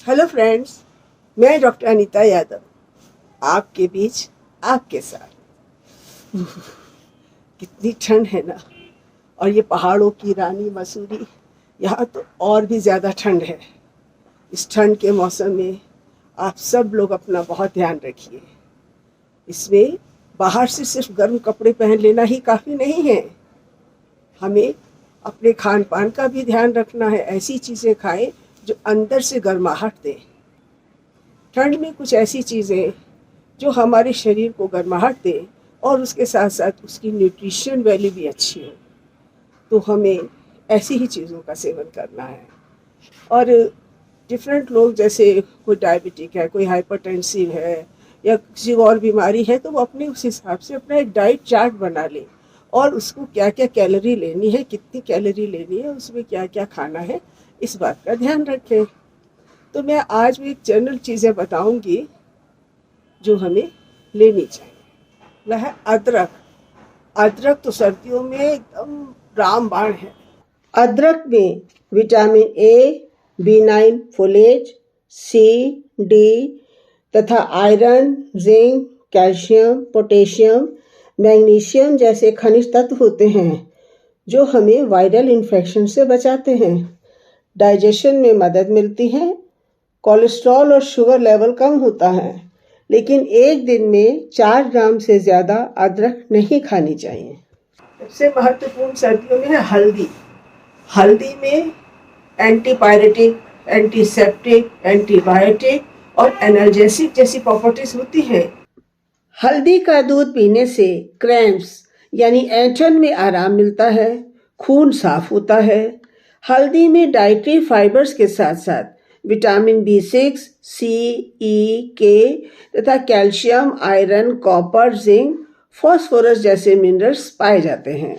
Hello friends, मैं doctor Anita Yadav आपके बीच आपके साथ। कितनी ठंड है ना। और ये पहाड़ों की रानी मसूरी, यहाँ तो और भी ज़्यादा ठंड है। इस ठंड के मौसम में आप सब लोग अपना बहुत ध्यान रखिए। इसमें बाहर से सिर्फ गर्म कपड़े पहन लेना ही काफ़ी नहीं है। हमें अपने खान पान का भी ध्यान रखना है। ऐसी चीज़ें खाएं जो अंदर से गर्माहट दें। ठंड में कुछ ऐसी चीज़ें जो हमारे शरीर को गर्माहट दें और उसके साथ साथ उसकी न्यूट्रिशन वैल्यू भी अच्छी हो, तो हमें ऐसी ही चीज़ों का सेवन करना है। और डिफरेंट लोग, जैसे कोई डायबिटिक है, कोई हाइपरटेंसिव है या किसी और बीमारी है, तो वो अपने उस हिसाब से अपना एक डाइट चार्ट बना ले और उसको क्या क्या कैलोरी लेनी है, कितनी कैलोरी लेनी है, उसमें क्या क्या खाना है, इस बात का ध्यान रखें। तो मैं आज भी एक जनरल चीज़ें बताऊंगी जो हमें लेनी चाहिए। वह है अदरक। अदरक तो सर्दियों में एकदम रामबाण है। अदरक में vitamin A, B9, folate, C, D तथा iron, zinc, calcium, potassium, magnesium जैसे खनिज तत्व होते हैं जो हमें वायरल इन्फेक्शन से बचाते हैं। डाइजेशन में मदद मिलती है। कोलेस्ट्रॉल और शुगर लेवल कम होता है। लेकिन एक दिन में 4 ग्राम से ज़्यादा अदरक नहीं खानी चाहिए। सबसे महत्वपूर्ण सर्दियों में है हल्दी। हल्दी में एंटीपायरेटिक, एंटीसेप्टिक, एंटीबायोटिक और एनाल्जेसिक जैसी प्रॉपर्टीज होती है। हल्दी का दूध पीने से क्रैम्प्स यानी ऐंठन में आराम मिलता है, खून साफ होता है। हल्दी में डाइटरी फाइबर्स के साथ साथ vitamin B6, C, E, K तथा calcium, iron, copper, zinc, phosphorus जैसे मिनरल्स पाए जाते हैं।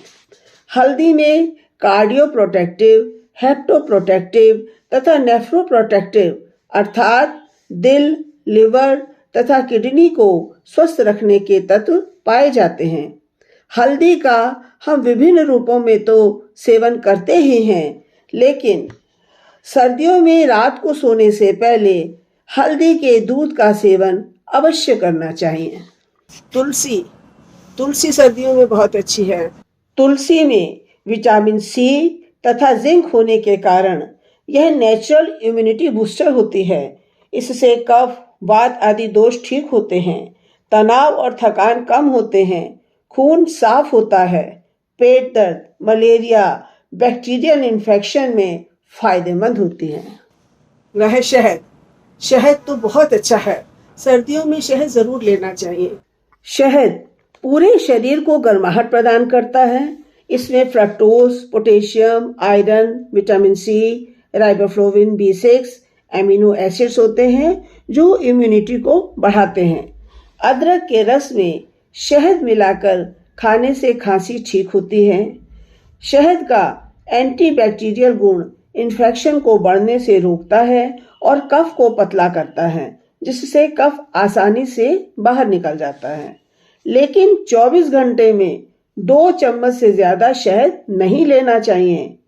हल्दी में कार्डियो प्रोटेक्टिव, हेप्टो प्रोटेक्टिव तथा नेफ्रो प्रोटेक्टिव अर्थात दिल, लिवर तथा किडनी को स्वस्थ रखने के तत्व पाए जाते हैं। हल्दी का हम विभिन्न रूपों में तो सेवन करते ही हैं, लेकिन सर्दियों में रात को सोने से पहले हल्दी के दूध का सेवन अवश्य करना चाहिए। तुलसी। तुलसी सर्दियों में बहुत अच्छी है। तुलसी में विटामिन सी तथा जिंक होने के कारण यह नेचुरल इम्यूनिटी बूस्टर होती है। इससे कफ, वात आदि दोष ठीक होते हैं। तनाव और थकान कम होते हैं। खून साफ होता है। पेट दर्द, मलेरिया, बैक्टीरियल इन्फेक्शन में फायदेमंद होती है। वह शहद। शहद तो बहुत अच्छा है। सर्दियों में शहद जरूर लेना चाहिए। शहद पूरे शरीर को गर्माहट प्रदान करता है। इसमें fructose, potassium, iron, vitamin c, riboflavin, B6, amino acids होते हैं जो इम्यूनिटी को बढ़ाते हैं। अदरक के रस में शहद मिलाकर खाने से खांसी ठीक होती है। शहद का एंटीबैक्टीरियल गुण इन्फेक्शन को बढ़ने से रोकता है और कफ को पतला करता है, जिससे कफ आसानी से बाहर निकल जाता है। लेकिन 24 घंटे में 2 चम्मच से ज़्यादा शहद नहीं लेना चाहिए।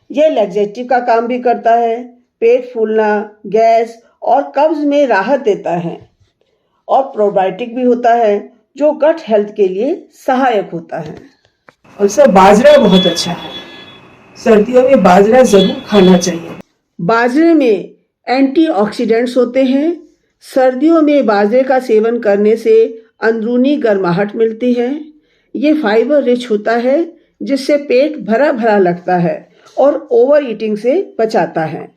यह लैक्सेटिव का काम भी करता है। पेट फूलना, गैस और कब्ज में राहत देता है और प्रोबायोटिक भी होता है जो गट हेल्थ के लिए सहायक होता है। और सब बाजरा बहुत अच्छा है। सर्दियों में बाजरा जरूर खाना चाहिए। बाजरे में एंटीऑक्सीडेंट्स होते हैं। सर्दियों में बाजरे का सेवन करने से अंदरूनी गर्माहट मिलती है। ये फाइबर रिच होता है जिससे पेट भरा भरा लगता है और ओवर ईटिंग से बचाता है।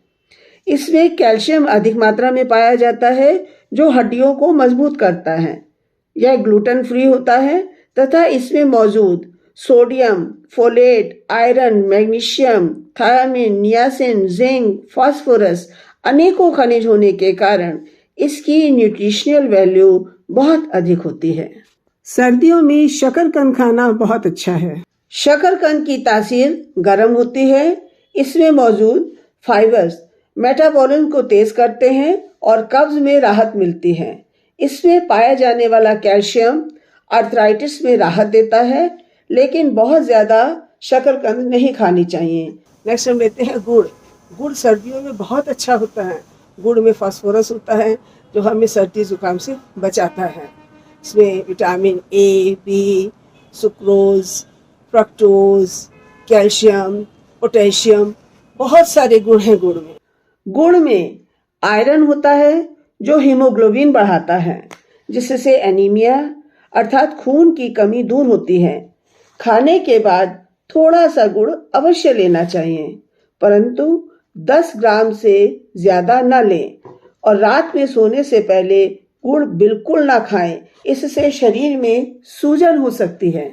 इसमें कैल्शियम अधिक मात्रा में पाया जाता है जो हड्डियों को मजबूत करता है। यह ग्लूटेन फ्री होता है तथा इसमें मौजूद sodium, folate, iron, magnesium, thiamine, niacin, zinc, phosphorus अनेकों खनिज होने के कारण इसकी न्यूट्रिशनल वैल्यू बहुत अधिक होती है। सर्दियों में शकरकंद खाना बहुत अच्छा है। शकरकंद की तासीर गर्म होती है। इसमें मौजूद फाइबर्स मेटाबॉलिज्म को तेज करते हैं और कब्ज में राहत मिलती है। इसमें पाया जाने वाला कैल्शियम आर्थराइटिस में राहत देता है, लेकिन बहुत ज़्यादा शकरकंद नहीं खानी चाहिए। नेक्स्ट हम लेते हैं गुड़। गुड़ सर्दियों में बहुत अच्छा होता है। गुड़ में फास्फोरस होता है जो हमें सर्दी जुकाम से बचाता है। इसमें vitamin a, b, sucrose, fructose, calcium, potassium, बहुत सारे गुण हैं गुड़ में। गुड़ में आयरन होता है जो हीमोग्लोबिन बढ़ाता है, जिससे एनीमिया अर्थात खून की कमी दूर होती है। खाने के बाद थोड़ा सा गुड़ अवश्य लेना चाहिए, परंतु 10 ग्राम से ज्यादा न लें और रात में सोने से पहले गुड़ बिल्कुल ना खाएं, इससे शरीर में सूजन हो सकती है।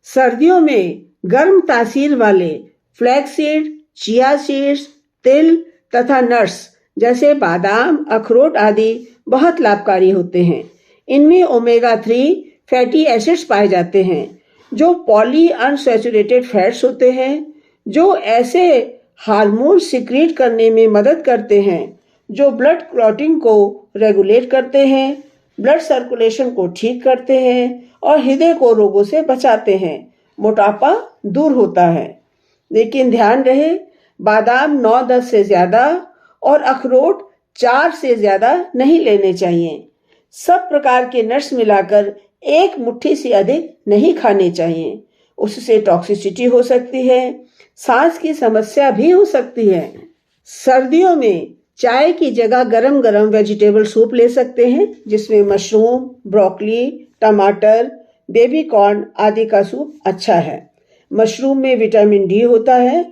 सर्दियों में गर्म तासीर वाले फ्लैक्सीड, चिया सीड्स, तिल तथा नट्स जैसे बादाम, अखरोट आदि बहुत लाभकारी होते हैं। इनमें ओमेगा 3 फैटी एसिड्स पाए जाते हैं जो पॉली अनसैचुरेटेड फैट्स होते हैं, जो ऐसे हार्मोन सिक्रीट करने में मदद करते हैं जो ब्लड क्लॉटिंग को रेगुलेट करते हैं, ब्लड सर्कुलेशन को ठीक करते हैं और हृदय को रोगों से बचाते हैं। मोटापा दूर होता है। लेकिन ध्यान रहे, बादाम 9-10 से ज्यादा और अखरोट 4 से ज्यादा नहीं लेने चाहिए। सब प्रकार के नट्स मिलाकर एक मुट्ठी से अधिक नहीं खाने चाहिए। उससे टॉक्सिसिटी हो सकती है, सांस की समस्या भी हो सकती है। सर्दियों में चाय की जगह गरम गरम वेजिटेबल सूप ले सकते हैं, जिसमें मशरूम, ब्रोकली, टमाटर, बेबी कॉर्न आदि का सूप अच्छा है। मशरूम में विटामिन डी होता है।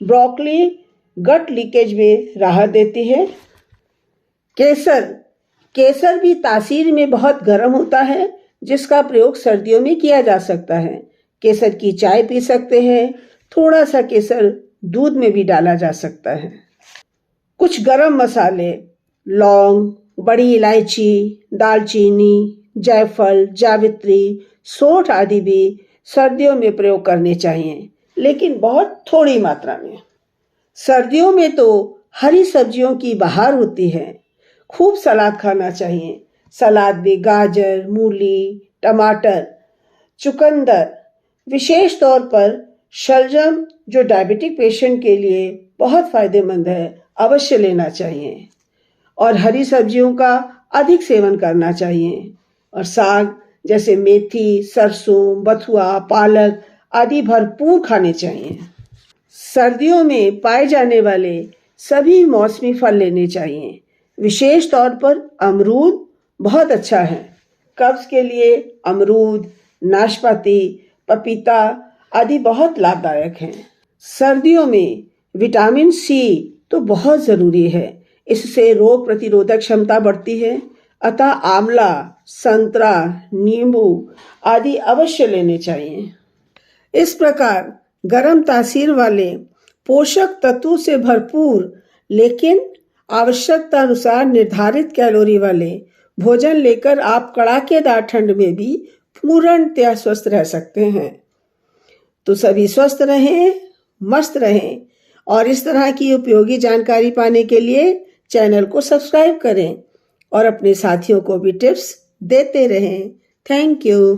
ब्रोकली गट लीकेज में राहत देती है। केसर भी तासीर में बहुत गर्म होता है, जिसका प्रयोग सर्दियों में किया जा सकता है। केसर की चाय पी सकते हैं। थोड़ा सा केसर दूध में भी डाला जा सकता है। कुछ गरम मसाले, लौंग, बड़ी इलायची, दालचीनी, जायफल, जावित्री, सौंठ आदि भी सर्दियों में प्रयोग करने चाहिए, लेकिन बहुत थोड़ी मात्रा में। सर्दियों में तो हरी सब्जियों की बहार होती है। खूब सलाद खाना चाहिए। सलाद में गाजर, मूली, टमाटर, चुकंदर, विशेष तौर पर शलजम जो डायबिटिक पेशेंट के लिए बहुत फायदेमंद है, अवश्य लेना चाहिए। और हरी सब्जियों का अधिक सेवन करना चाहिए। और साग जैसे मेथी, सरसों, बथुआ, पालक आदि भरपूर खाने चाहिए। सर्दियों में पाए जाने वाले सभी मौसमी फल लेने चाहिए। विशेष तौर पर अमरूद बहुत अच्छा है। कब्ज के लिए अमरूद, नाशपाती, पपीता आदि बहुत लाभदायक हैं। सर्दियों में विटामिन सी तो बहुत जरूरी है। इससे रोग प्रतिरोधक क्षमता बढ़ती है। अतः आंवला, संतरा, नींबू आदि अवश्य लेने चाहिए। इस प्रकार गर्म तासीर वाले पोषक तत्वों से भरपूर लेकिन आवश्यकता अनुसार निर्धारित कैलोरी वाले भोजन लेकर आप कड़ाकेदार ठंड में भी पूर्णतया स्वस्थ रह सकते हैं। तो सभी स्वस्थ रहें, मस्त रहें और इस तरह की उपयोगी जानकारी पाने के लिए चैनल को सब्सक्राइब करें और अपने साथियों को भी टिप्स देते रहें। Thank you.